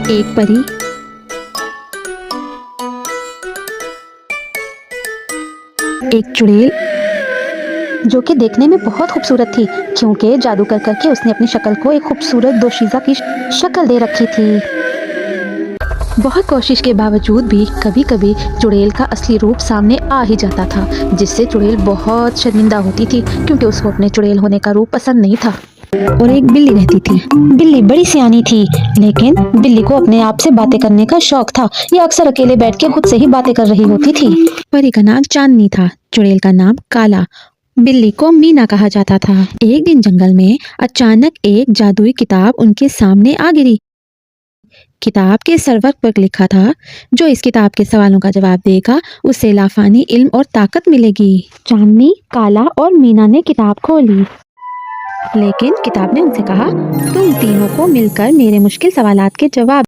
ایک پری ایک چڑیل جو کہ دیکھنے میں بہت خوبصورت تھی، کیونکہ جادو کر کر کے اس نے اپنی شکل کو ایک خوبصورت دوشیزہ کی شکل دے رکھی تھی۔ بہت کوشش کے باوجود بھی کبھی کبھی چڑیل کا اصلی روپ سامنے آ ہی جاتا تھا، جس سے چڑیل بہت شرمندہ ہوتی تھی، کیونکہ اس کو اپنے چڑیل ہونے کا روپ پسند نہیں تھا۔ اور ایک بلی رہتی تھی۔ بلی بڑی سیانی تھی، لیکن بلی کو اپنے آپ سے باتیں کرنے کا شوق تھا۔ یہ اکثر اکیلے بیٹھ کے خود سے ہی باتیں کر رہی ہوتی تھی۔ پری کا نام چاندنی تھا، چڑیل کا نام کالا، بلی کو مینا کہا جاتا تھا۔ ایک دن جنگل میں اچانک ایک جادوئی کتاب ان کے سامنے آ گری۔ کتاب کے سرورق پر لکھا تھا، جو اس کتاب کے سوالوں کا جواب دے گا اسے لافانی علم اور طاقت ملے گی۔ چاندنی، کالا اور مینا نے کتاب کھولی، لیکن کتاب نے ان سے کہا، تم تینوں کو مل کر میرے مشکل سوالات کے جواب